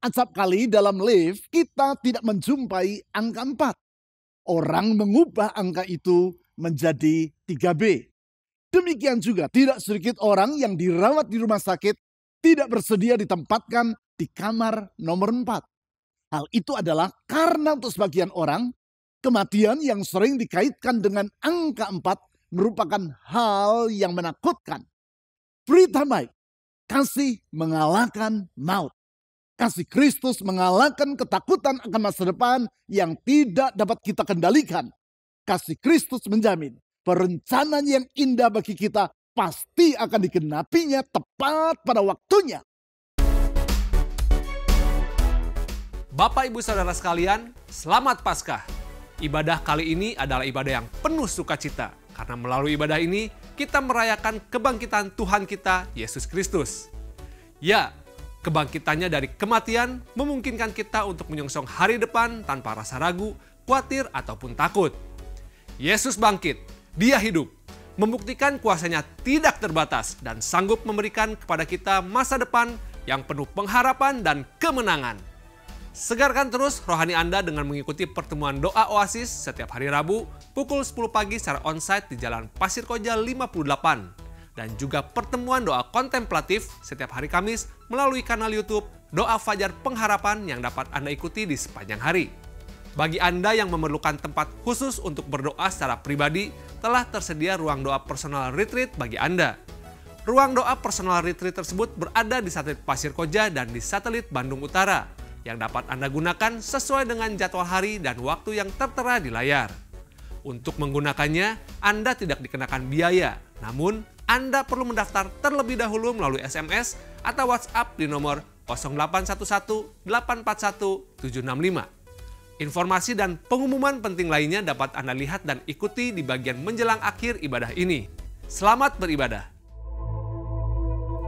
acap kali dalam lift kita tidak menjumpai angka 4. Orang mengubah angka itu menjadi 3B. Demikian juga tidak sedikit orang yang dirawat di rumah sakit tidak bersedia ditempatkan di kamar nomor 4. Hal itu adalah karena untuk sebagian orang, kematian yang sering dikaitkan dengan angka 4 merupakan hal yang menakutkan. Berita baik, kasih mengalahkan maut. Kasih Kristus mengalahkan ketakutan akan masa depan yang tidak dapat kita kendalikan. Kasih Kristus menjamin perencanaan yang indah bagi kita pasti akan digenapinya tepat pada waktunya. Bapak Ibu Saudara sekalian, selamat Paskah. Ibadah kali ini adalah ibadah yang penuh sukacita. Karena melalui ibadah ini, kita merayakan kebangkitan Tuhan kita, Yesus Kristus. Ya, kebangkitannya dari kematian memungkinkan kita untuk menyongsong hari depan tanpa rasa ragu, khawatir, ataupun takut. Yesus bangkit, Dia hidup, membuktikan kuasanya tidak terbatas dan sanggup memberikan kepada kita masa depan yang penuh pengharapan dan kemenangan. Segarkan terus rohani Anda dengan mengikuti pertemuan doa Oasis setiap hari Rabu pukul 10 pagi secara onsite di Jalan Pasir Koja 58. Dan juga pertemuan doa kontemplatif setiap hari Kamis melalui kanal YouTube Doa Fajar Pengharapan yang dapat Anda ikuti di sepanjang hari. Bagi Anda yang memerlukan tempat khusus untuk berdoa secara pribadi, telah tersedia ruang doa personal retreat bagi Anda. Ruang doa personal retreat tersebut berada di satelit Pasir Koja dan di satelit Bandung Utara, yang dapat Anda gunakan sesuai dengan jadwal hari dan waktu yang tertera di layar. Untuk menggunakannya, Anda tidak dikenakan biaya, namun Anda perlu mendaftar terlebih dahulu melalui SMS atau WhatsApp di nomor 0811 841 765. Informasi dan pengumuman penting lainnya dapat Anda lihat dan ikuti di bagian menjelang akhir ibadah ini. Selamat beribadah.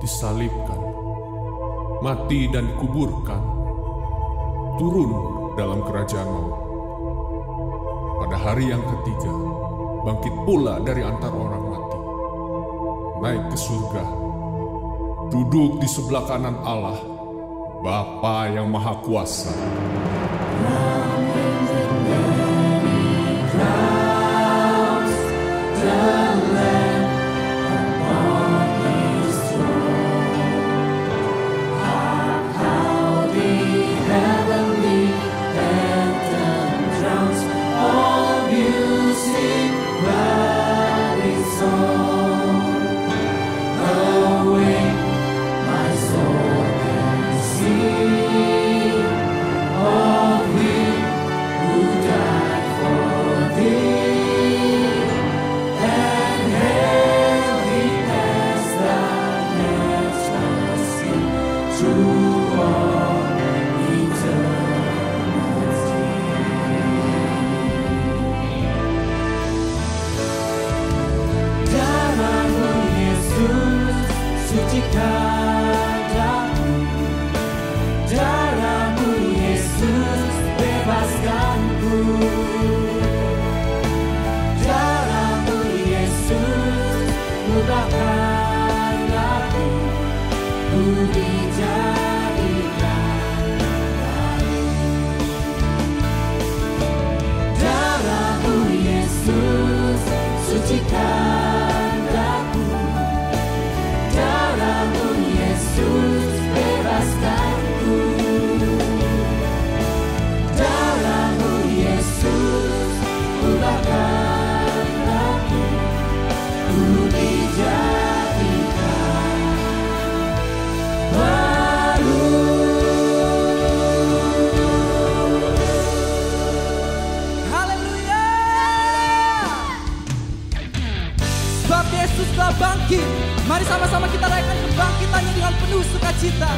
Disalibkan, mati dan dikuburkan, turun dalam kerajaan maut. Pada hari yang ketiga, bangkit pula dari antara orang mati, naik ke surga, duduk di sebelah kanan Allah, Bapa yang Maha Kuasa. Bangkit, mari sama-sama kita rayakan kebangkitannya dengan penuh sukacita.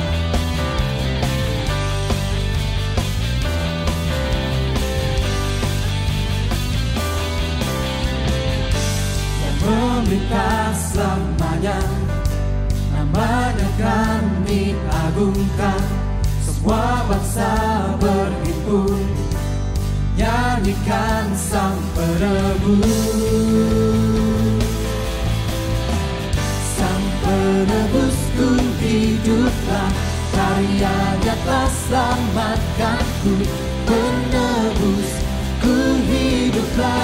Yang memerintah selamanya, namanya kan diagungkan. Semua bangsa berhimpun, nyanyikan sang penebus. Penebusku hiduplah, karyanya telah selamatkanku, penebusku hiduplah.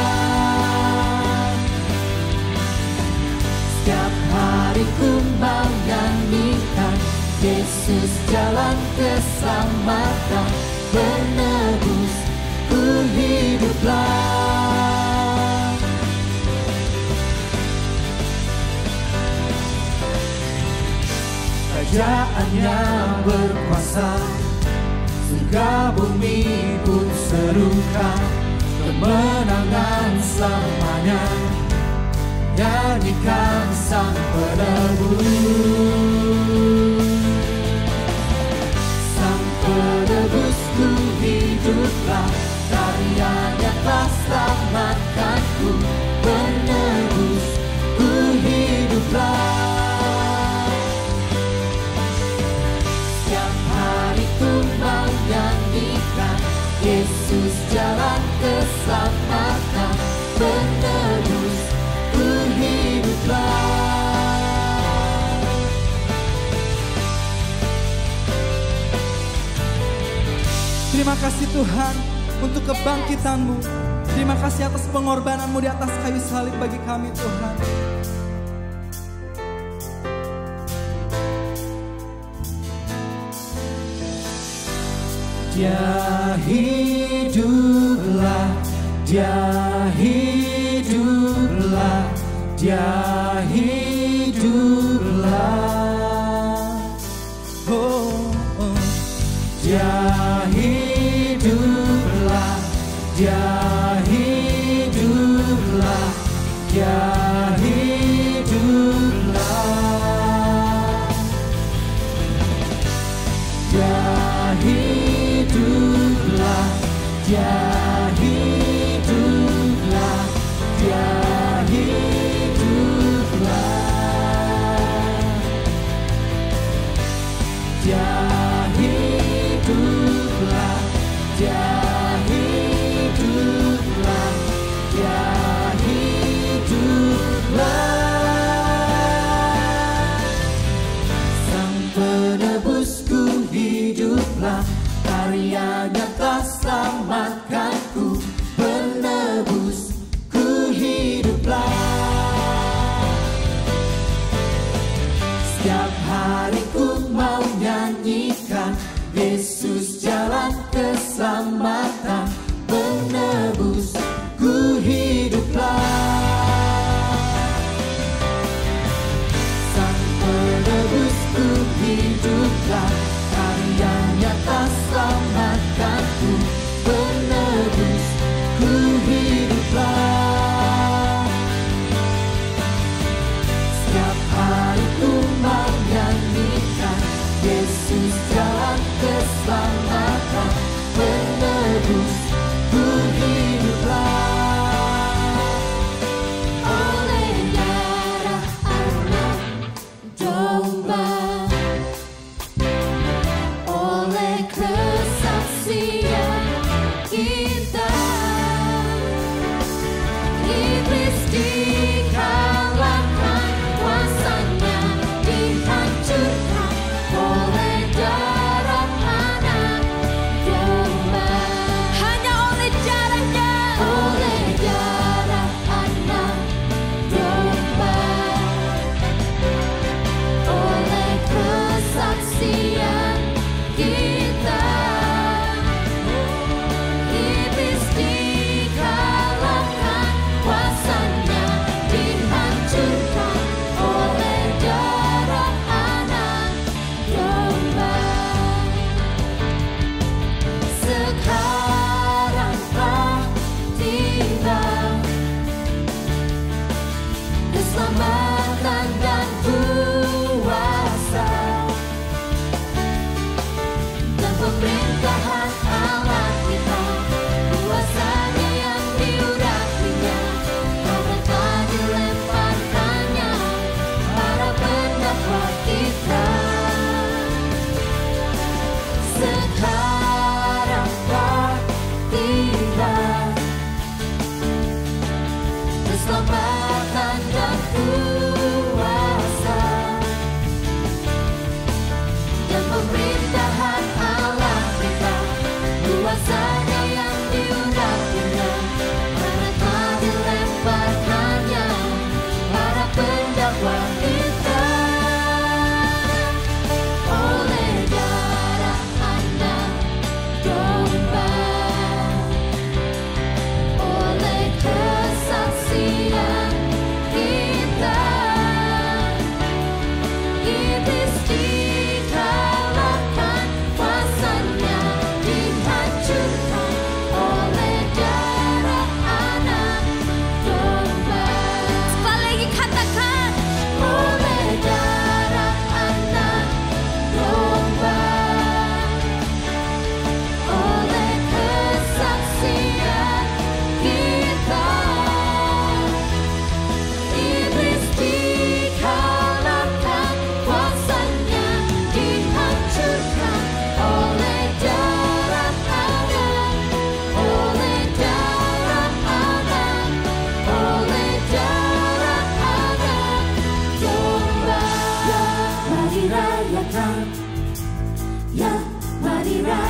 Setiap hari ku mau nyanyikan Yesus jalan keselamatan, penebusku hiduplah. Kerajaannya berkuasa, surga bumi pun serukan, kemenangan selamanya, nyanyikan sang penebus. Sang penebusku hiduplah, karyanya telah selamatkanku, penebusku hiduplah. Yesus jalan keselamatan, penebusku hiduplah. Terima kasih Tuhan untuk kebangkitan-Mu. Terima kasih atas pengorbanan-Mu di atas kayu salib bagi kami Tuhan. Dia hiduplah, Dia hiduplah, Dia hiduplah. Oh, oh. Dia hiduplah, Dia hiduplah, Dia hiduplah. Dia hiduplah, Dia hiduplah, Dia hiduplah. Dia hiduplah, Dia hiduplah, Dia hiduplah. Sang penebusku hiduplah, karyanya telah selamatkanku, penebusku hiduplah. Setiap hari ku mau nyanyikan Yesus jalan keselamatan, penebusku hiduplah. Sang penebusku hiduplah, karyanya telah selamatkanku, penebusku hiduplah. Setiap hari ku mau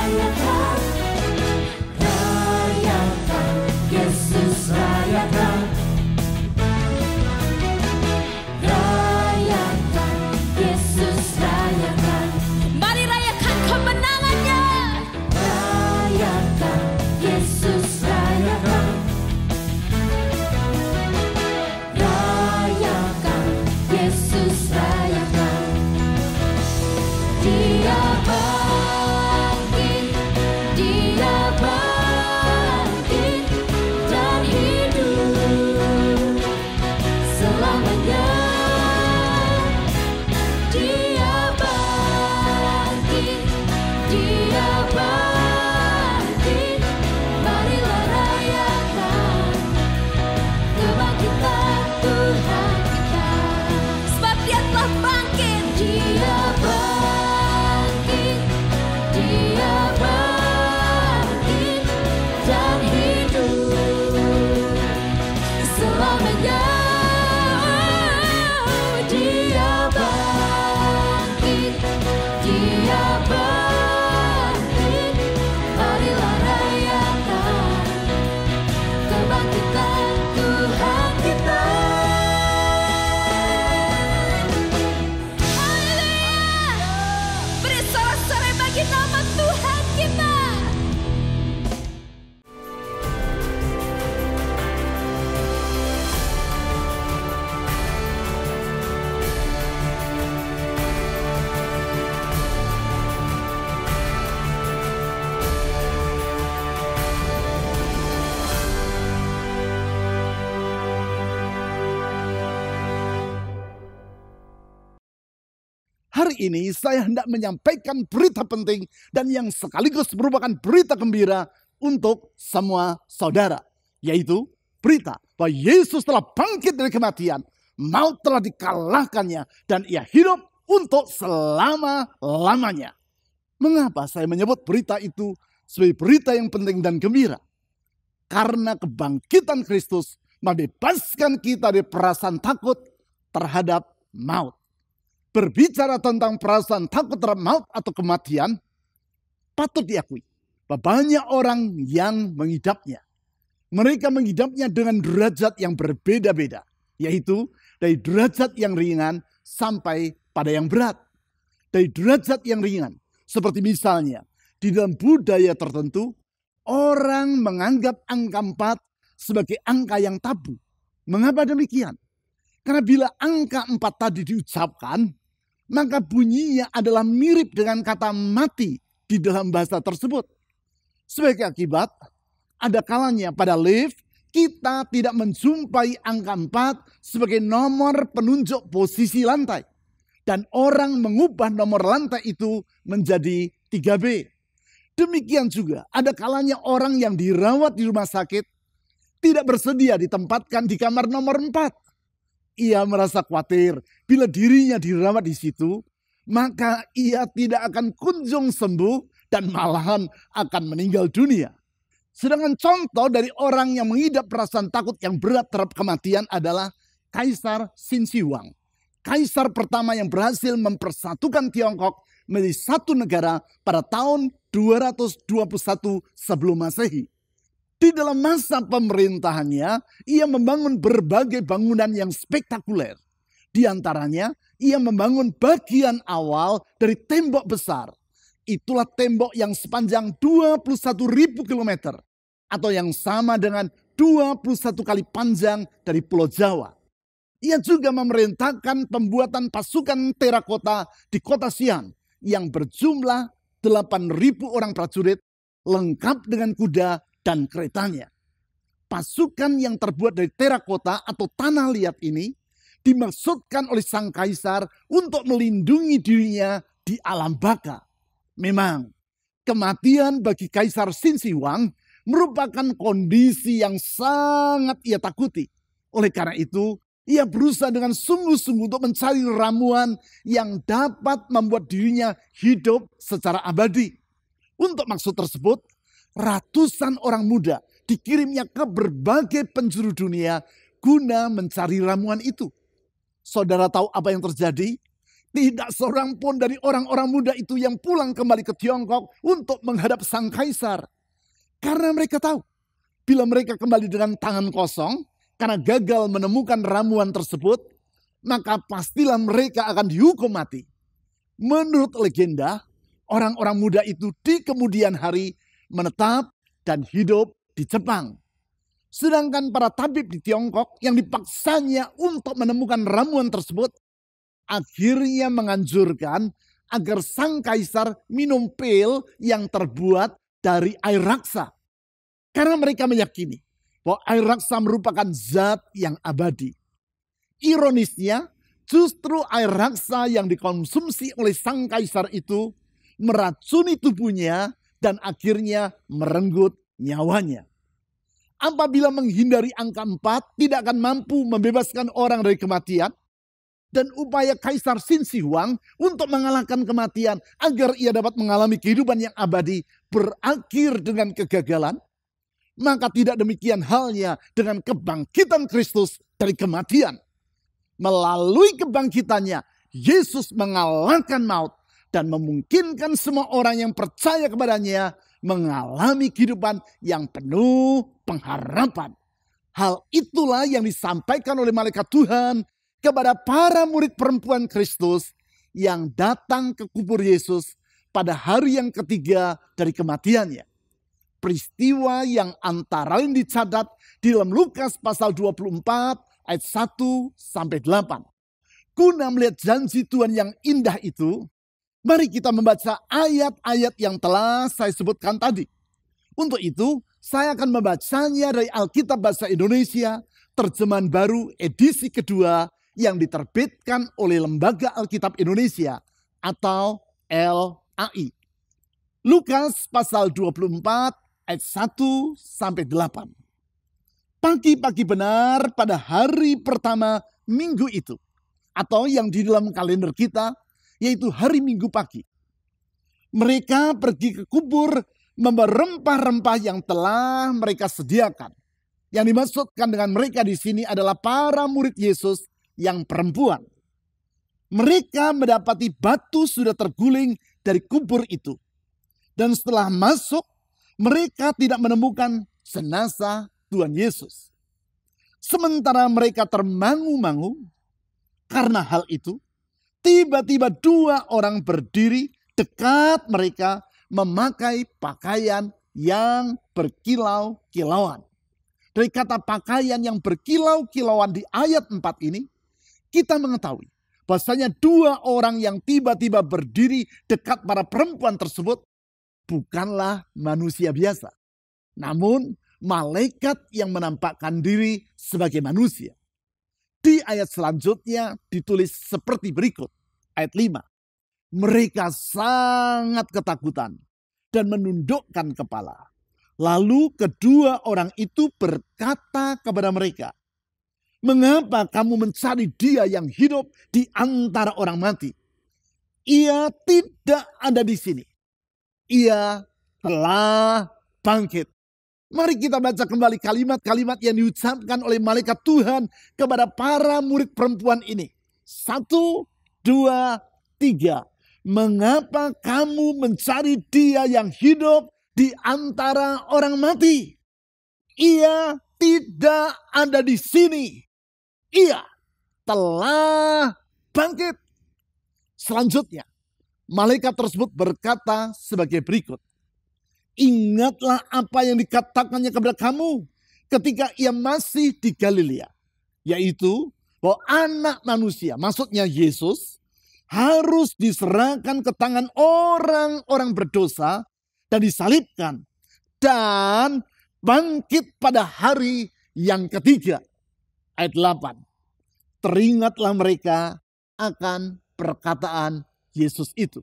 rayakan, rayakan, Yesus rayakan, rayakan, Yesus rayakan. Mari rayakan kemenangannya. Rayakan, Yesus rayakan, rayakan, Yesus rayakan. Dia bangkit, Dia bangkit dan hidup selamanya. Dia bangkit, Dia bangkit. Marilah rayakan kebangkitan Tuhan kita. Sebab Dia telah bangkit. Dia bangkit, Dia bangkit dan hidup selamanya. Dia bangkit, Dia bangkit. Marilah rayakan kebangkitan Tuhan kita. Haleluya! Beri sorak-sorai bagi nama Tuhan kita. Hari ini saya hendak menyampaikan berita penting dan yang sekaligus merupakan berita gembira untuk semua saudara. Yaitu berita bahwa Yesus telah bangkit dari kematian, maut telah dikalahkannya, dan Ia hidup untuk selama-lamanya. Mengapa saya menyebut berita itu sebagai berita yang penting dan gembira? Karena kebangkitan Kristus membebaskan kita dari perasaan takut terhadap maut. Berbicara tentang perasaan takut terhadap maut atau kematian, patut diakui bahwa banyak orang yang mengidapnya. Mereka mengidapnya dengan derajat yang berbeda-beda, yaitu dari derajat yang ringan sampai pada yang berat. Dari derajat yang ringan, seperti misalnya di dalam budaya tertentu, orang menganggap angka 4 sebagai angka yang tabu. Mengapa demikian? Karena bila angka 4 tadi diucapkan, maka bunyinya adalah mirip dengan kata mati di dalam bahasa tersebut. Sebagai akibat, ada kalanya pada lift kita tidak menjumpai angka 4 sebagai nomor penunjuk posisi lantai. Dan orang mengubah nomor lantai itu menjadi 3B. Demikian juga ada kalanya orang yang dirawat di rumah sakit tidak bersedia ditempatkan di kamar nomor 4. Ia merasa khawatir bila dirinya dirawat di situ, maka ia tidak akan kunjung sembuh dan malahan akan meninggal dunia. Sedangkan contoh dari orang yang mengidap perasaan takut yang berat terhadap kematian adalah Kaisar Qin Shi Huang. Kaisar pertama yang berhasil mempersatukan Tiongkok menjadi satu negara pada tahun 221 sebelum Masehi. Di dalam masa pemerintahannya, ia membangun berbagai bangunan yang spektakuler. Di antaranya, ia membangun bagian awal dari tembok besar. Itulah tembok yang sepanjang 21.000 km. Atau yang sama dengan 21 kali panjang dari Pulau Jawa. Ia juga memerintahkan pembuatan pasukan terakota di kota Xi'an yang berjumlah 8.000 orang prajurit lengkap dengan kuda dan keretanya. Pasukan yang terbuat dari terakota atau tanah liat ini dimaksudkan oleh sang kaisar untuk melindungi dirinya di alam baka. Memang kematian bagi Kaisar Qin Shi Huang merupakan kondisi yang sangat ia takuti. Oleh karena itu, ia berusaha dengan sungguh-sungguh untuk mencari ramuan yang dapat membuat dirinya hidup secara abadi. Untuk maksud tersebut, ratusan orang muda dikirimnya ke berbagai penjuru dunia guna mencari ramuan itu. Saudara tahu apa yang terjadi? Tidak seorang pun dari orang-orang muda itu yang pulang kembali ke Tiongkok untuk menghadap sang kaisar. Karena mereka tahu, bila mereka kembali dengan tangan kosong, karena gagal menemukan ramuan tersebut, maka pastilah mereka akan dihukum mati. Menurut legenda, orang-orang muda itu di kemudian hari menetap dan hidup di Jepang. Sedangkan para tabib di Tiongkok yang dipaksanya untuk menemukan ramuan tersebut, akhirnya menganjurkan agar sang kaisar minum pil yang terbuat dari air raksa. Karena mereka meyakini bahwa air raksa merupakan zat yang abadi. Ironisnya, justru air raksa yang dikonsumsi oleh sang kaisar itu meracuni tubuhnya dan akhirnya merenggut nyawanya. Apabila menghindari angka 4 tidak akan mampu membebaskan orang dari kematian, dan upaya Kaisar Qin Shi Huang untuk mengalahkan kematian agar ia dapat mengalami kehidupan yang abadi berakhir dengan kegagalan, maka tidak demikian halnya dengan kebangkitan Kristus dari kematian. Melalui kebangkitannya, Yesus mengalahkan maut dan memungkinkan semua orang yang percaya kepadanya mengalami kehidupan yang penuh pengharapan. Hal itulah yang disampaikan oleh malaikat Tuhan kepada para murid perempuan Kristus yang datang ke kubur Yesus pada hari yang ketiga dari kematiannya. Peristiwa yang antara lain dicatat di dalam Lukas pasal 24 ayat 1-8. Guna melihat janji Tuhan yang indah itu, mari kita membaca ayat-ayat yang telah saya sebutkan tadi. Untuk itu, saya akan membacanya dari Alkitab Bahasa Indonesia, terjemahan baru edisi kedua yang diterbitkan oleh Lembaga Alkitab Indonesia atau LAI. Lukas pasal 24 ayat 1-8. Pagi-pagi benar pada hari pertama minggu itu, atau yang di dalam kalender kita yaitu hari Minggu pagi. Mereka pergi ke kubur membawa rempah-rempah yang telah mereka sediakan. Yang dimaksudkan dengan mereka di sini adalah para murid Yesus yang perempuan. Mereka mendapati batu sudah terguling dari kubur itu. Dan setelah masuk, mereka tidak menemukan jenazah Tuhan Yesus. Sementara mereka termangu-mangu karena hal itu, tiba-tiba 2 orang berdiri dekat mereka memakai pakaian yang berkilau-kilauan. Dari kata pakaian yang berkilau-kilauan di ayat 4 ini, kita mengetahui bahwasanya 2 orang yang tiba-tiba berdiri dekat para perempuan tersebut bukanlah manusia biasa, namun malaikat yang menampakkan diri sebagai manusia. Di ayat selanjutnya ditulis seperti berikut, ayat 5. Mereka sangat ketakutan dan menundukkan kepala. Lalu kedua orang itu berkata kepada mereka, "Mengapa kamu mencari dia yang hidup di antara orang mati? Ia tidak ada di sini. Ia telah bangkit." Mari kita baca kembali kalimat-kalimat yang diucapkan oleh malaikat Tuhan kepada para murid perempuan ini. 1, 2, 3. Mengapa kamu mencari dia yang hidup di antara orang mati? Ia tidak ada di sini. Ia telah bangkit. Selanjutnya, malaikat tersebut berkata sebagai berikut. Ingatlah apa yang dikatakannya kepada kamu ketika ia masih di Galilea. Yaitu bahwa anak manusia, maksudnya Yesus, harus diserahkan ke tangan orang-orang berdosa dan disalibkan. Dan bangkit pada hari yang ketiga. Ayat 8. Teringatlah mereka akan perkataan Yesus itu.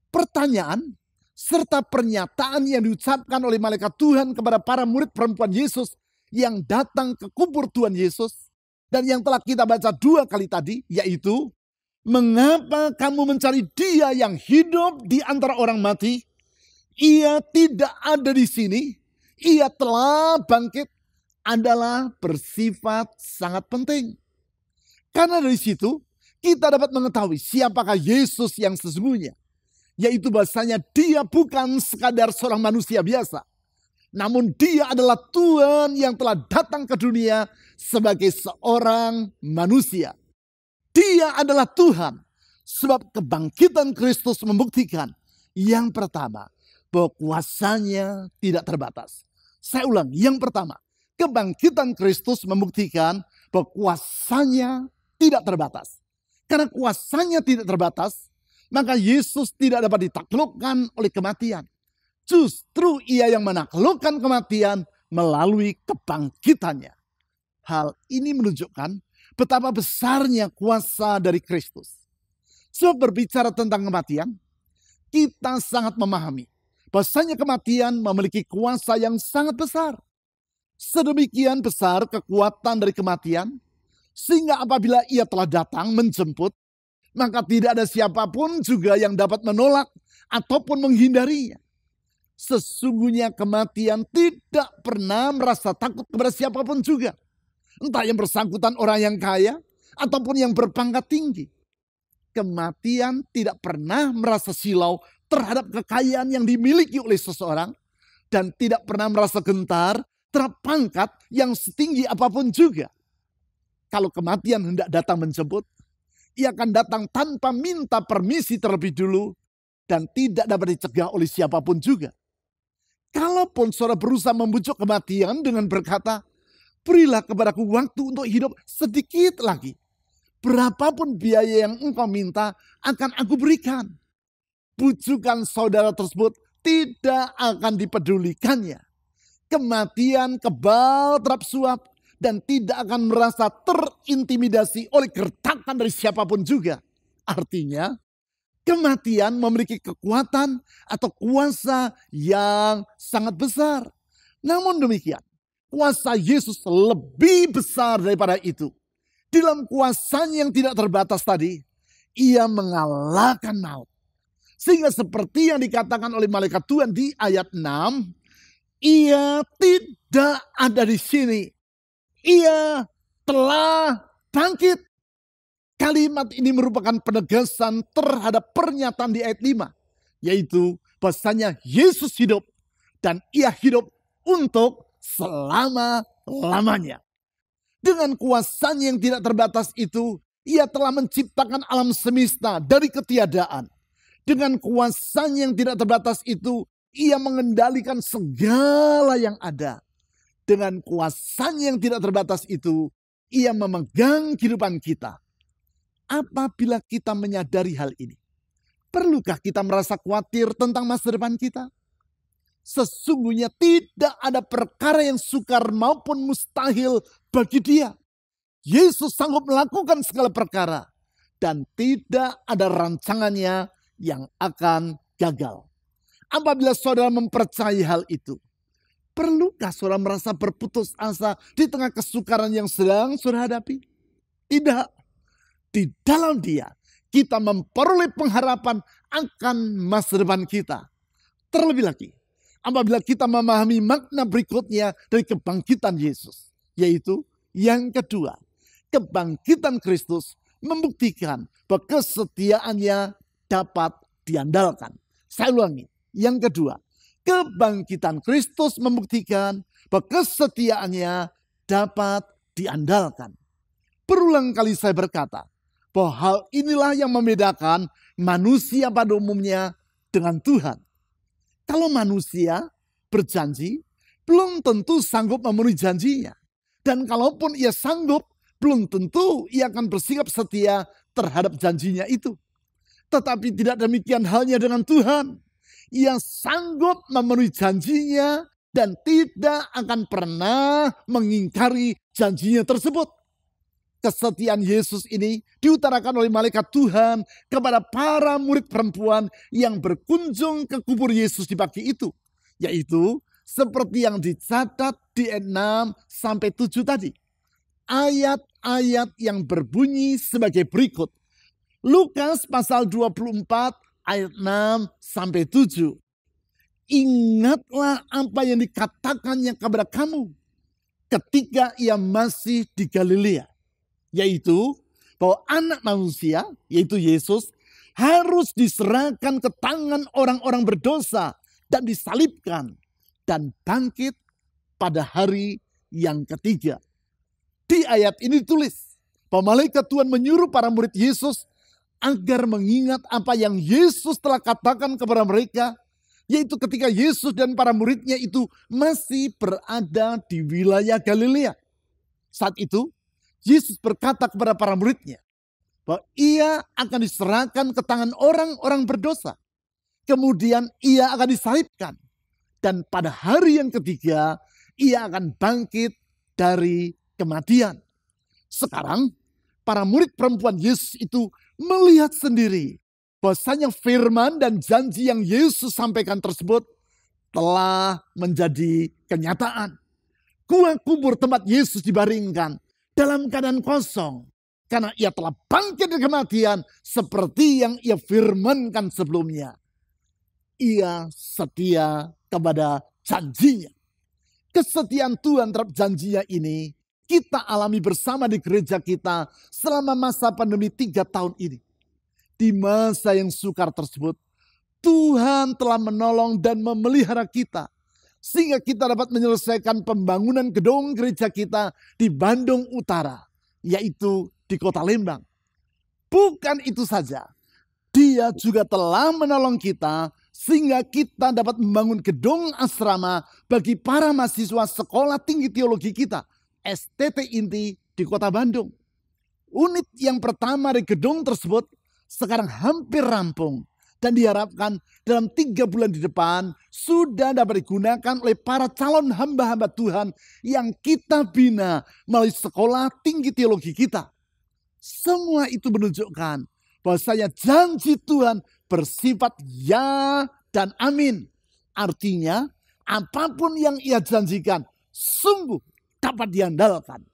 Pertanyaan serta pernyataan yang diucapkan oleh malaikat Tuhan kepada para murid perempuan Yesus yang datang ke kubur Tuhan Yesus dan yang telah kita baca 2 kali tadi, yaitu mengapa kamu mencari dia yang hidup di antara orang mati? Ia tidak ada di sini. Ia telah bangkit, adalah bersifat sangat penting. Karena dari situ kita dapat mengetahui siapakah Yesus yang sesungguhnya. Yaitu bahasanya dia bukan sekadar seorang manusia biasa. Namun dia adalah Tuhan yang telah datang ke dunia sebagai seorang manusia. Dia adalah Tuhan. Sebab kebangkitan Kristus membuktikan yang pertama, bahwa kuasanya tidak terbatas. Saya ulang, yang pertama, kebangkitan Kristus membuktikan bahwa kuasanya tidak terbatas. Karena kuasanya tidak terbatas, maka Yesus tidak dapat ditaklukkan oleh kematian. Justru ia yang menaklukkan kematian melalui kebangkitannya. Hal ini menunjukkan betapa besarnya kuasa dari Kristus. Sebab berbicara tentang kematian, kita sangat memahami bahwasanya kematian memiliki kuasa yang sangat besar. Sedemikian besar kekuatan dari kematian, sehingga apabila ia telah datang menjemput, maka tidak ada siapapun juga yang dapat menolak ataupun menghindarinya. Sesungguhnya kematian tidak pernah merasa takut kepada siapapun juga. Entah yang bersangkutan orang yang kaya ataupun yang berpangkat tinggi. Kematian tidak pernah merasa silau terhadap kekayaan yang dimiliki oleh seseorang. Dan tidak pernah merasa gentar terhadap pangkat yang setinggi apapun juga. Kalau kematian hendak datang menjemput, ia akan datang tanpa minta permisi terlebih dulu. Dan tidak dapat dicegah oleh siapapun juga. Kalaupun saudara berusaha membujuk kematian dengan berkata, berilah kepadaku waktu untuk hidup sedikit lagi. Berapapun biaya yang engkau minta akan aku berikan. Bujukan saudara tersebut tidak akan dipedulikannya. Kematian kebal terhadap suap dan tidak akan merasa terintimidasi oleh gertakan dari siapapun juga. Artinya, kematian memiliki kekuatan atau kuasa yang sangat besar. Namun demikian, kuasa Yesus lebih besar daripada itu. Dalam kuasanya yang tidak terbatas tadi, ia mengalahkan maut. Sehingga seperti yang dikatakan oleh malaikat Tuhan di ayat 6, ia tidak ada di sini. Ia telah bangkit. Kalimat ini merupakan penegasan terhadap pernyataan di ayat 5. Yaitu bahasanya Yesus hidup dan ia hidup untuk selama-lamanya. Dengan kuasanya yang tidak terbatas itu, ia telah menciptakan alam semesta dari ketiadaan. Dengan kuasanya yang tidak terbatas itu, ia mengendalikan segala yang ada. Dengan kuasanya yang tidak terbatas itu, ia memegang kehidupan kita. Apabila kita menyadari hal ini, perlukah kita merasa khawatir tentang masa depan kita? Sesungguhnya tidak ada perkara yang sukar maupun mustahil bagi dia. Yesus sanggup melakukan segala perkara. Dan tidak ada rancangannya yang akan gagal. Apabila saudara mempercayai hal itu, perlukah saudara merasa berputus asa di tengah kesukaran yang sedang saudara hadapi? Tidak. Di dalam dia, kita memperoleh pengharapan akan masa depan kita. Terlebih lagi, apabila kita memahami makna berikutnya dari kebangkitan Yesus. Yaitu yang kedua, kebangkitan Kristus membuktikan bahwa kesetiaannya dapat diandalkan. Saya ulangi, yang kedua, kebangkitan Kristus membuktikan bahwa kesetiaannya dapat diandalkan. Berulang kali saya berkata, bahwa hal inilah yang membedakan manusia pada umumnya dengan Tuhan. Kalau manusia berjanji, belum tentu sanggup memenuhi janjinya. Dan kalaupun ia sanggup, belum tentu ia akan bersikap setia terhadap janjinya itu. Tetapi tidak demikian halnya dengan Tuhan. Ia sanggup memenuhi janjinya dan tidak akan pernah mengingkari janjinya tersebut. Kesetiaan Yesus ini diutarakan oleh malaikat Tuhan kepada para murid perempuan yang berkunjung ke kubur Yesus di pagi itu. Yaitu seperti yang dicatat di ayat 6 sampai 7 tadi. Ayat-ayat yang berbunyi sebagai berikut. Lukas pasal 24 ayat 6 sampai 7. Ingatlah apa yang dikatakannya kepada kamu ketika ia masih di Galilea. Yaitu bahwa anak manusia, yaitu Yesus, harus diserahkan ke tangan orang-orang berdosa dan disalibkan dan bangkit pada hari yang ketiga. Di ayat ini ditulis bahwa malaikat Tuhan menyuruh para murid Yesus agar mengingat apa yang Yesus telah katakan kepada mereka, yaitu ketika Yesus dan para muridnya itu masih berada di wilayah Galilea. Saat itu, Yesus berkata kepada para muridnya bahwa ia akan diserahkan ke tangan orang-orang berdosa. Kemudian ia akan disalibkan. Dan pada hari yang ketiga, ia akan bangkit dari kematian. Sekarang, para murid perempuan Yesus itu melihat sendiri bahwasanya firman dan janji yang Yesus sampaikan tersebut telah menjadi kenyataan. Gua kubur tempat Yesus dibaringkan dalam keadaan kosong. Karena ia telah bangkit dari kematian seperti yang ia firmankan sebelumnya. Ia setia kepada janjinya. Kesetiaan Tuhan terhadap janjinya ini kita alami bersama di gereja kita selama masa pandemi 3 tahun ini. Di masa yang sukar tersebut, Tuhan telah menolong dan memelihara kita. Sehingga kita dapat menyelesaikan pembangunan gedung gereja kita di Bandung Utara, yaitu di kota Lembang. Bukan itu saja, Dia juga telah menolong kita sehingga kita dapat membangun gedung asrama bagi para mahasiswa Sekolah Tinggi Teologi kita, STT Inti di kota Bandung. Unit yang pertama di gedung tersebut sekarang hampir rampung dan diharapkan dalam 3 bulan di depan sudah dapat digunakan oleh para calon hamba-hamba Tuhan yang kita bina melalui Sekolah Tinggi Teologi kita. Semua itu menunjukkan bahwasanya janji Tuhan bersifat ya dan amin. Artinya apapun yang ia janjikan sungguh dapat diandalkan.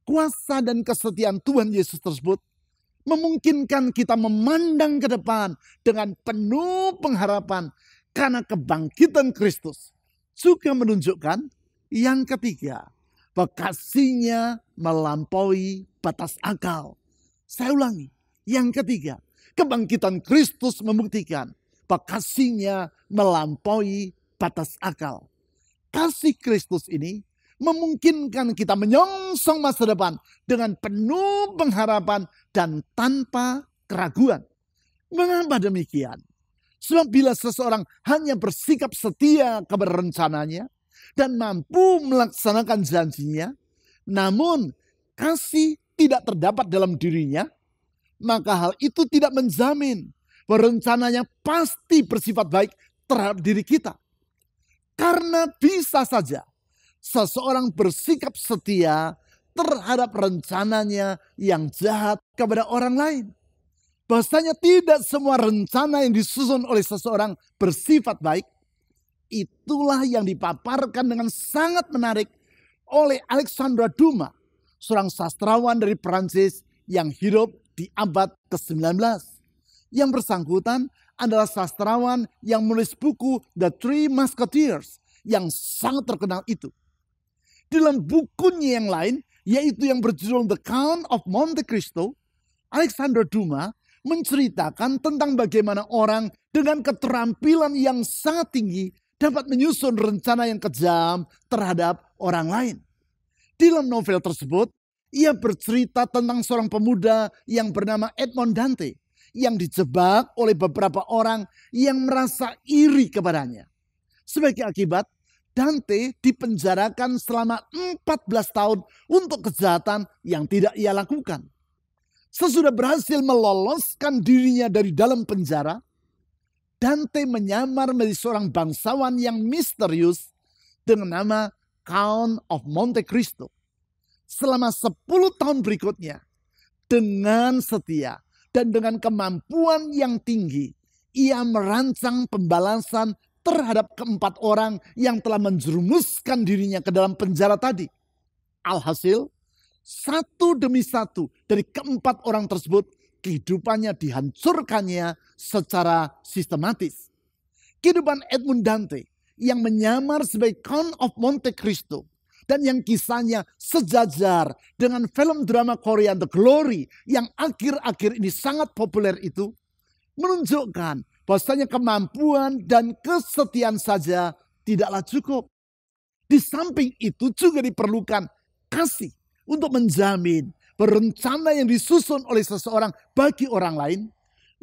Kuasa dan kesetiaan Tuhan Yesus tersebut memungkinkan kita memandang ke depan dengan penuh pengharapan karena kebangkitan Kristus. Juga menunjukkan yang ketiga, bahwa kasih-Nya melampaui batas akal. Saya ulangi, yang ketiga, kebangkitan Kristus membuktikan bahwa kasih-Nya melampaui batas akal. Kasih Kristus ini memungkinkan kita menyongsong masa depan dengan penuh pengharapan dan tanpa keraguan. Mengapa demikian? Sebab bila seseorang hanya bersikap setia kepada rencananya dan mampu melaksanakan janjinya, namun kasih tidak terdapat dalam dirinya, maka hal itu tidak menjamin bahwa rencananya pasti bersifat baik terhadap diri kita. Karena bisa saja seseorang bersikap setia terhadap rencananya yang jahat kepada orang lain. Bahwasanya tidak semua rencana yang disusun oleh seseorang bersifat baik. Itulah yang dipaparkan dengan sangat menarik oleh Alexandre Dumas, seorang sastrawan dari Prancis yang hidup di abad ke-19. Yang bersangkutan adalah sastrawan yang menulis buku The Three Musketeers yang sangat terkenal itu. Dalam bukunya yang lain, yaitu yang berjudul The Count of Monte Cristo, Alexandre Dumas menceritakan tentang bagaimana orang dengan keterampilan yang sangat tinggi dapat menyusun rencana yang kejam terhadap orang lain. Dalam novel tersebut, ia bercerita tentang seorang pemuda yang bernama Edmond Dante yang dijebak oleh beberapa orang yang merasa iri kepadanya. Sebagai akibat, Dante dipenjarakan selama 14 tahun untuk kejahatan yang tidak ia lakukan. Sesudah berhasil meloloskan dirinya dari dalam penjara, Dante menyamar menjadi seorang bangsawan yang misterius dengan nama Count of Monte Cristo. Selama 10 tahun berikutnya, dengan setia dan dengan kemampuan yang tinggi, ia merancang pembalasan terhadap keempat orang yang telah menjerumuskan dirinya ke dalam penjara tadi. Alhasil, satu demi satu dari keempat orang tersebut, kehidupannya dihancurkannya secara sistematis. Kehidupan Edmond Dante yang menyamar sebagai Count of Monte Cristo Dan yang kisahnya sejajar dengan film drama Korea The Glory yang akhir-akhir ini sangat populer itu, menunjukkan bahwasanya kemampuan dan kesetiaan saja tidaklah cukup. Di samping itu juga diperlukan kasih untuk menjamin berencana yang disusun oleh seseorang bagi orang lain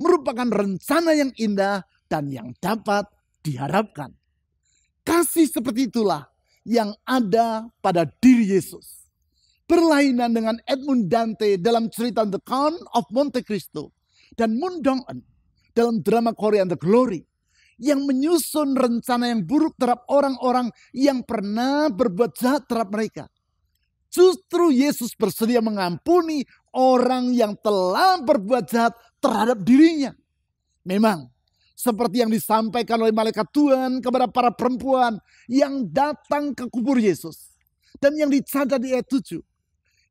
merupakan rencana yang indah dan yang dapat diharapkan. Kasih seperti itulah yang ada pada diri Yesus. Berlainan dengan Edmund Dante dalam cerita The Count of Monte Cristo dan Moon Dong-eun dalam drama Korea The Glory yang menyusun rencana yang buruk terhadap orang-orang yang pernah berbuat jahat terhadap mereka. Justru Yesus bersedia mengampuni orang yang telah berbuat jahat terhadap dirinya. Memang seperti yang disampaikan oleh malaikat Tuhan kepada para perempuan yang datang ke kubur Yesus. Dan yang dicatat di ayat 7.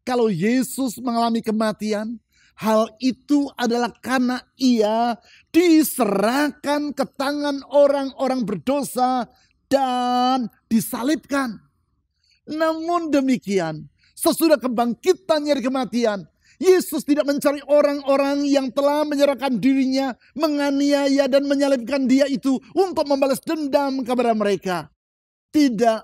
Kalau Yesus mengalami kematian, hal itu adalah karena ia diserahkan ke tangan orang-orang berdosa dan disalibkan. Namun demikian, sesudah kebangkitannya dari kematian, Yesus tidak mencari orang-orang yang telah menyerahkan dirinya, menganiaya dan menyalibkan dia itu untuk membalas dendam kepada mereka. Tidak.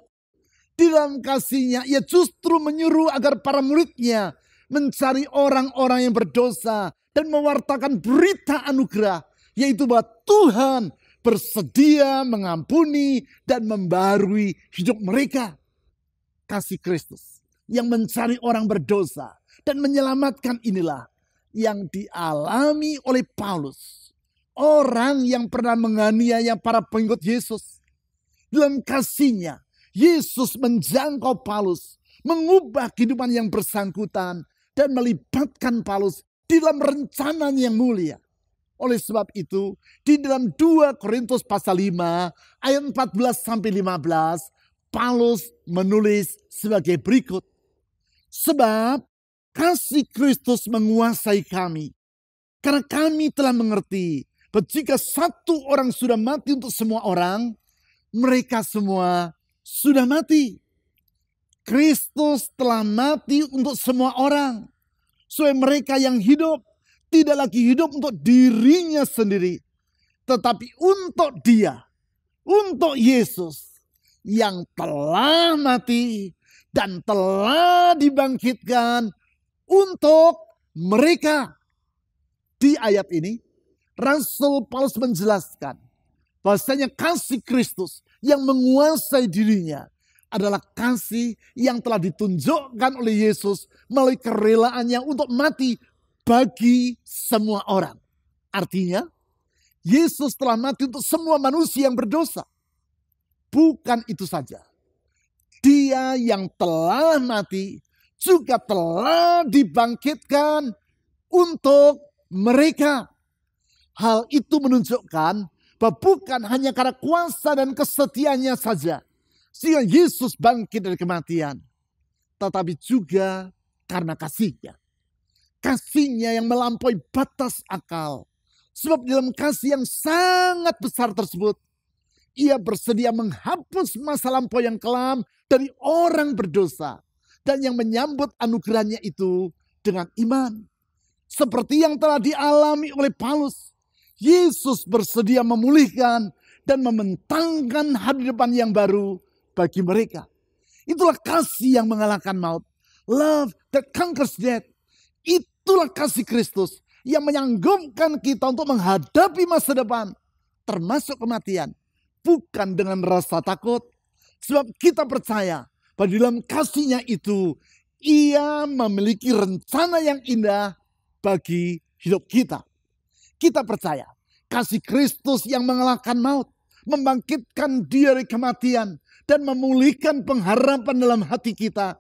Di dalam kasihnya, ia justru menyuruh agar para muridnya mencari orang-orang yang berdosa dan mewartakan berita anugerah, yaitu bahwa Tuhan bersedia mengampuni dan membarui hidup mereka. Kasih Kristus yang mencari orang berdosa dan menyelamatkan inilah yang dialami oleh Paulus. Orang yang pernah menganiaya para pengikut Yesus. Dalam kasihnya, Yesus menjangkau Paulus, mengubah kehidupan yang bersangkutan dan melibatkan Paulus di dalam rencananya yang mulia. Oleh sebab itu, di dalam 2 Korintus pasal 5 ayat 14-15, Paulus menulis sebagai berikut. Sebab kasih Kristus menguasai kami. Karena kami telah mengerti bahwa jika satu orang sudah mati untuk semua orang, mereka semua sudah mati. Kristus telah mati untuk semua orang. Supaya mereka yang hidup tidak lagi hidup untuk dirinya sendiri. Tetapi untuk dia, untuk Yesus yang telah mati dan telah dibangkitkan untuk mereka. Di ayat ini, Rasul Paulus menjelaskan bahwasanya kasih Kristus yang menguasai dirinya adalah kasih yang telah ditunjukkan oleh Yesus melalui kerelaannya untuk mati bagi semua orang. Artinya, Yesus telah mati untuk semua manusia yang berdosa. Bukan itu saja. Dia yang telah mati juga telah dibangkitkan untuk mereka. Hal itu menunjukkan bahwa bukan hanya karena kuasa dan kesetiaannya saja sehingga Yesus bangkit dari kematian, tetapi juga karena kasihnya. Kasihnya yang melampaui batas akal. Sebab dalam kasih yang sangat besar tersebut, ia bersedia menghapus masa lampau yang kelam dari orang berdosa. Dan yang menyambut anugerahnya itu dengan iman. Seperti yang telah dialami oleh Paulus. Yesus bersedia memulihkan dan membentangkan hari depan yang baru bagi mereka. Itulah kasih yang mengalahkan maut. Love that conquers death. Itulah kasih Kristus yang menyanggupkan kita untuk menghadapi masa depan. Termasuk kematian. Bukan dengan rasa takut. Sebab kita percaya bahwa di dalam kasihnya itu ia memiliki rencana yang indah bagi hidup kita. Kita percaya kasih Kristus yang mengalahkan maut, membangkitkan dia dari kematian, dan memulihkan pengharapan dalam hati kita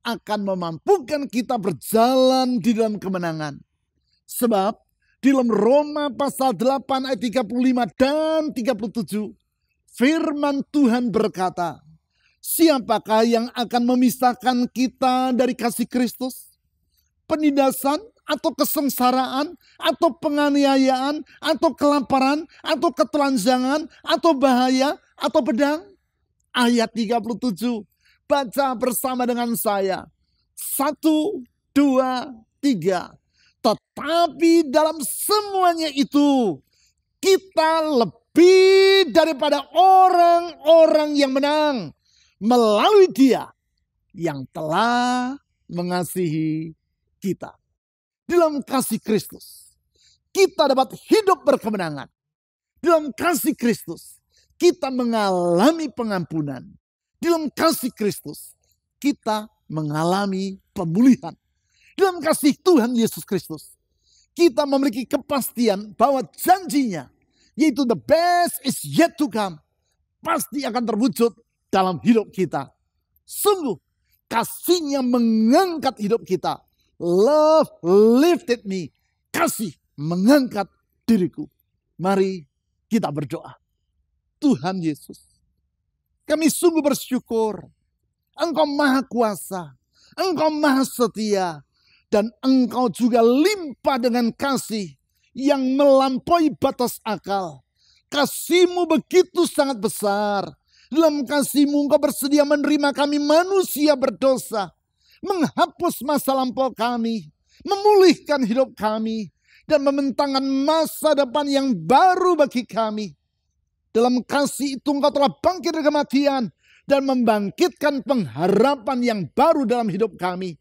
akan memampukan kita berjalan di dalam kemenangan. Sebab di dalam Roma pasal 8 ayat 35 dan 37, firman Tuhan berkata, siapakah yang akan memisahkan kita dari kasih Kristus? Penindasan atau kesengsaraan atau penganiayaan atau kelaparan atau ketelanjangan atau bahaya atau pedang? Ayat 37, baca bersama dengan saya. 1, 2, 3. Tetapi dalam semuanya itu, kita lebih daripada orang-orang yang menang melalui Dia yang telah mengasihi kita. Dalam kasih Kristus, kita dapat hidup berkemenangan. Dalam kasih Kristus, kita mengalami pengampunan. Dalam kasih Kristus, kita mengalami pemulihan. Dalam kasih Tuhan Yesus Kristus, kita memiliki kepastian bahwa janjinya, yaitu the best is yet to come, pasti akan terwujud dalam hidup kita. Sungguh, kasih-Nya mengangkat hidup kita. Love lifted me. Kasih mengangkat diriku. Mari kita berdoa. Tuhan Yesus, kami sungguh bersyukur. Engkau Maha Kuasa, Engkau Maha Setia, dan Engkau juga limpah dengan kasih yang melampaui batas akal. Kasih-Mu begitu sangat besar. Dalam kasih-Mu Engkau bersedia menerima kami manusia berdosa, menghapus masa lampau kami, memulihkan hidup kami, dan membentangkan masa depan yang baru bagi kami. Dalam kasih itu Engkau telah bangkit dari kematian dan membangkitkan pengharapan yang baru dalam hidup kami.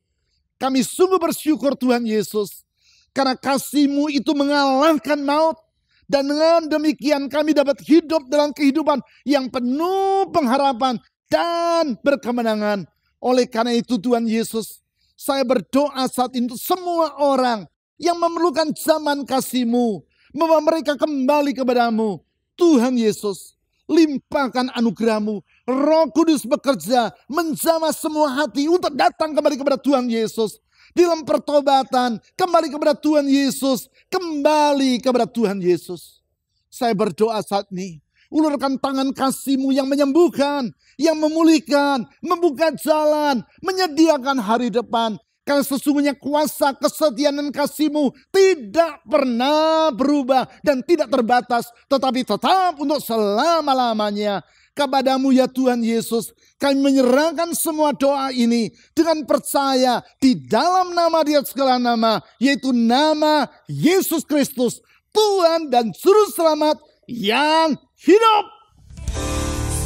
Kami sungguh bersyukur Tuhan Yesus, karena kasih-Mu itu mengalahkan maut. Dan dengan demikian kami dapat hidup dalam kehidupan yang penuh pengharapan dan berkemenangan. Oleh karena itu Tuhan Yesus, saya berdoa saat ini untuk semua orang yang memerlukan zaman kasih-Mu, membawa mereka kembali kepadamu. Tuhan Yesus, limpahkan anugerah-Mu. Roh Kudus bekerja menjamah semua hati untuk datang kembali kepada Tuhan Yesus. Dalam pertobatan, kembali kepada Tuhan Yesus. Kembali kepada Tuhan Yesus. Saya berdoa saat ini, ulurkan tangan kasih-Mu yang menyembuhkan, yang memulihkan, membuka jalan, menyediakan hari depan. Karena sesungguhnya kuasa, kesetiaan dan kasih-Mu tidak pernah berubah dan tidak terbatas, tetapi tetap untuk selama-lamanya. Kepadamu ya Tuhan Yesus, kami menyerahkan semua doa ini dengan percaya di dalam nama Dia segala nama, yaitu nama Yesus Kristus, Tuhan dan Juru Selamat yang hidup.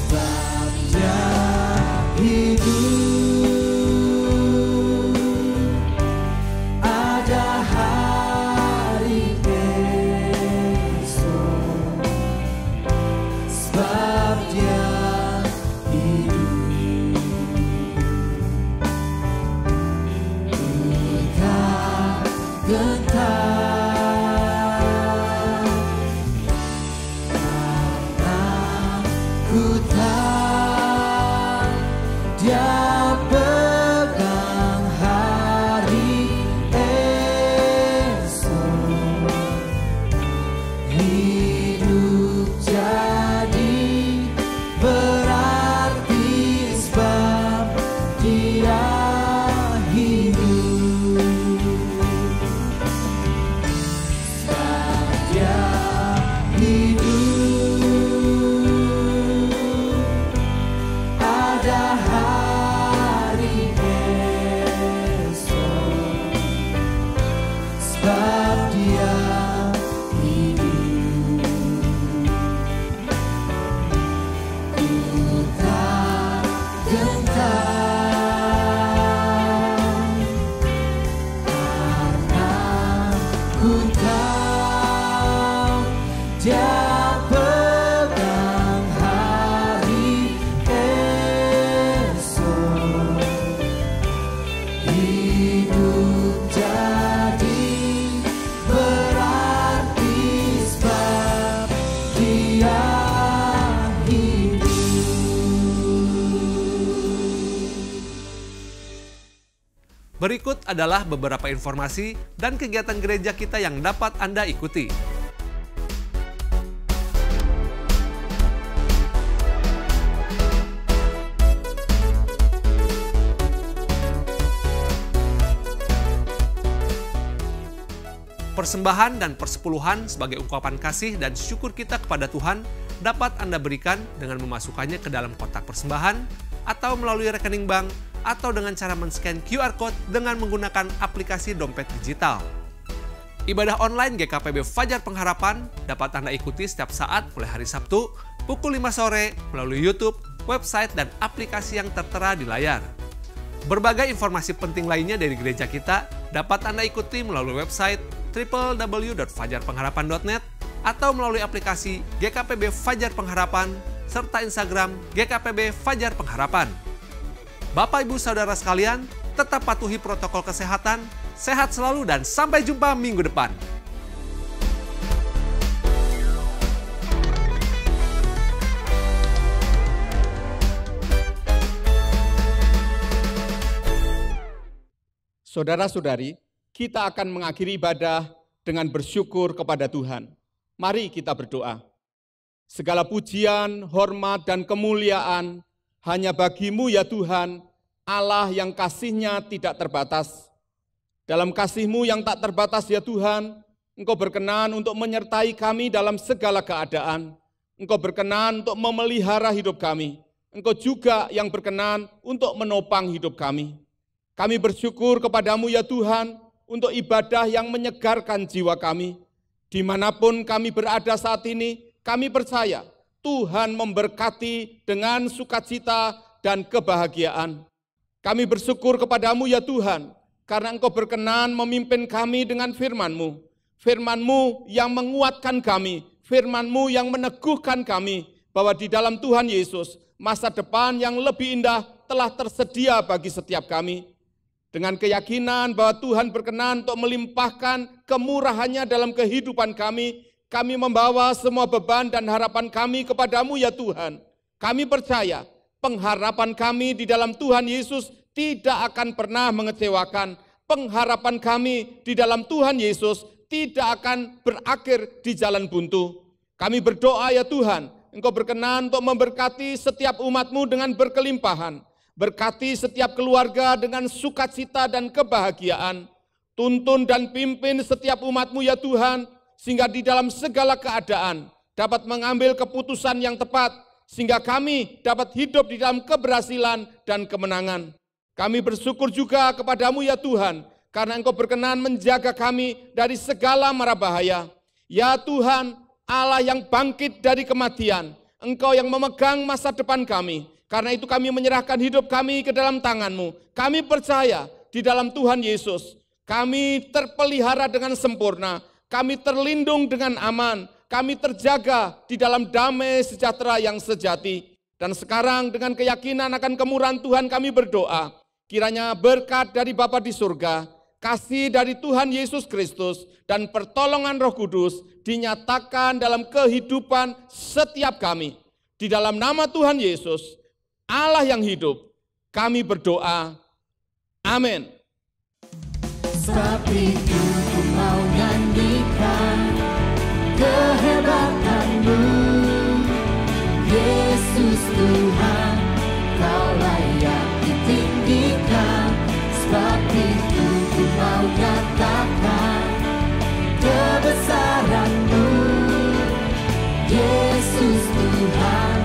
Sebab Dia hidup. Berikut adalah beberapa informasi dan kegiatan gereja kita yang dapat Anda ikuti. Persembahan dan persepuluhan sebagai ungkapan kasih dan syukur kita kepada Tuhan dapat Anda berikan dengan memasukkannya ke dalam kotak persembahan atau melalui rekening bank, atau dengan cara men-scan QR Code dengan menggunakan aplikasi dompet digital. Ibadah online GKPB Fajar Pengharapan dapat Anda ikuti setiap saat mulai hari Sabtu pukul 5 sore melalui YouTube, website, dan aplikasi yang tertera di layar. Berbagai informasi penting lainnya dari gereja kita dapat Anda ikuti melalui website www.fajarpengharapan.net atau melalui aplikasi GKPB Fajar Pengharapan serta Instagram GKPB Fajar Pengharapan. Bapak Ibu Saudara sekalian, tetap patuhi protokol kesehatan, sehat selalu dan sampai jumpa minggu depan. Saudara-saudari, kita akan mengakhiri ibadah dengan bersyukur kepada Tuhan. Mari kita berdoa. Segala pujian, hormat, dan kemuliaan hanya bagi-Mu ya Tuhan, Allah yang kasih-Nya tidak terbatas. Dalam kasih-Mu yang tak terbatas ya Tuhan, Engkau berkenan untuk menyertai kami dalam segala keadaan. Engkau berkenan untuk memelihara hidup kami. Engkau juga yang berkenan untuk menopang hidup kami. Kami bersyukur kepadamu ya Tuhan untuk ibadah yang menyegarkan jiwa kami. Dimanapun kami berada saat ini, kami percaya Tuhan memberkati dengan sukacita dan kebahagiaan. Kami bersyukur kepadamu ya Tuhan, karena Engkau berkenan memimpin kami dengan firman-Mu. Firman-Mu yang menguatkan kami, firman-Mu yang meneguhkan kami, bahwa di dalam Tuhan Yesus, masa depan yang lebih indah telah tersedia bagi setiap kami. Dengan keyakinan bahwa Tuhan berkenan untuk melimpahkan kemurahan-Nya dalam kehidupan kami membawa semua beban dan harapan kami kepadamu ya Tuhan. Kami percaya pengharapan kami di dalam Tuhan Yesus tidak akan pernah mengecewakan. Pengharapan kami di dalam Tuhan Yesus tidak akan berakhir di jalan buntu. Kami berdoa ya Tuhan, Engkau berkenan untuk memberkati setiap umat-Mu dengan berkelimpahan. Berkati setiap keluarga dengan sukacita dan kebahagiaan. Tuntun dan pimpin setiap umat-Mu ya Tuhan, sehingga di dalam segala keadaan dapat mengambil keputusan yang tepat, sehingga kami dapat hidup di dalam keberhasilan dan kemenangan. Kami bersyukur juga kepadamu ya Tuhan, karena Engkau berkenan menjaga kami dari segala mara bahaya. Ya Tuhan, Allah yang bangkit dari kematian, Engkau yang memegang masa depan kami. Karena itu kami menyerahkan hidup kami ke dalam tangan-Mu. Kami percaya di dalam Tuhan Yesus, kami terpelihara dengan sempurna, kami terlindung dengan aman, kami terjaga di dalam damai sejahtera yang sejati. Dan sekarang dengan keyakinan akan kemurahan Tuhan kami berdoa, kiranya berkat dari Bapa di surga, kasih dari Tuhan Yesus Kristus, dan pertolongan Roh Kudus dinyatakan dalam kehidupan setiap kami. Di dalam nama Tuhan Yesus, Allah yang hidup, kami berdoa. Amin. Sebab itu ku mau nyanyikan kehebatan-Mu, Yesus Tuhan, Kau layak ditinggikan. Sebab itu ku mau nyatakan kebesaran-Mu, Yesus Tuhan,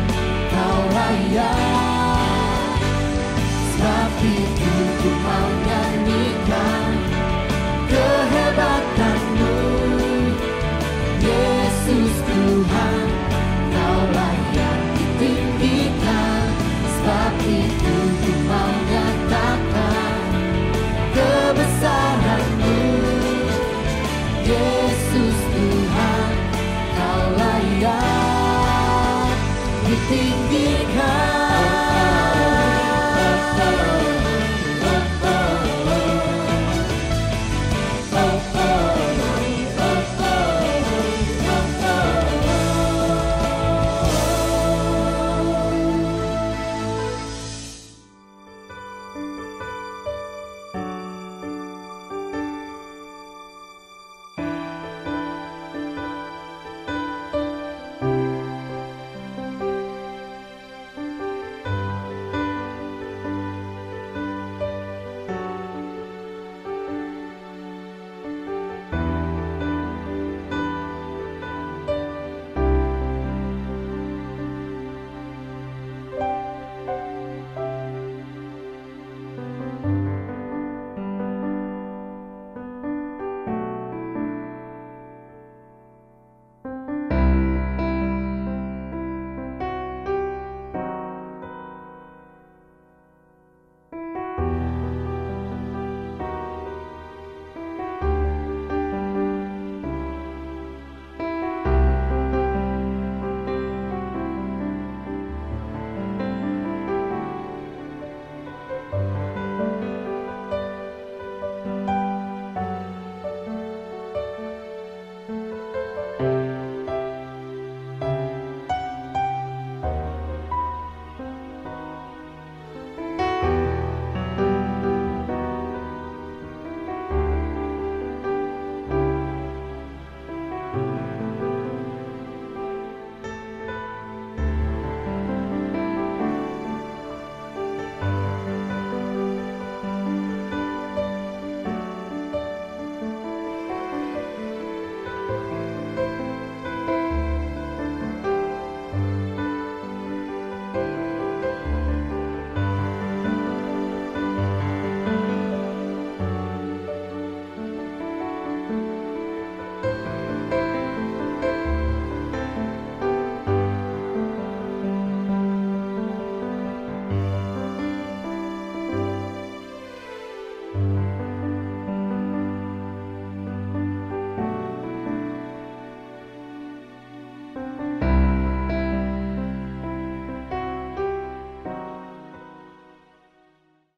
Kau layak. Sebab itu ku mau nyanyikan kehebatan-Mu, Yesus Tuhan, Kau layak ditinggikan. Sebab itu ku mau nyatakan kebesaran-Mu, Yesus Tuhan, Kau layak ditinggikan.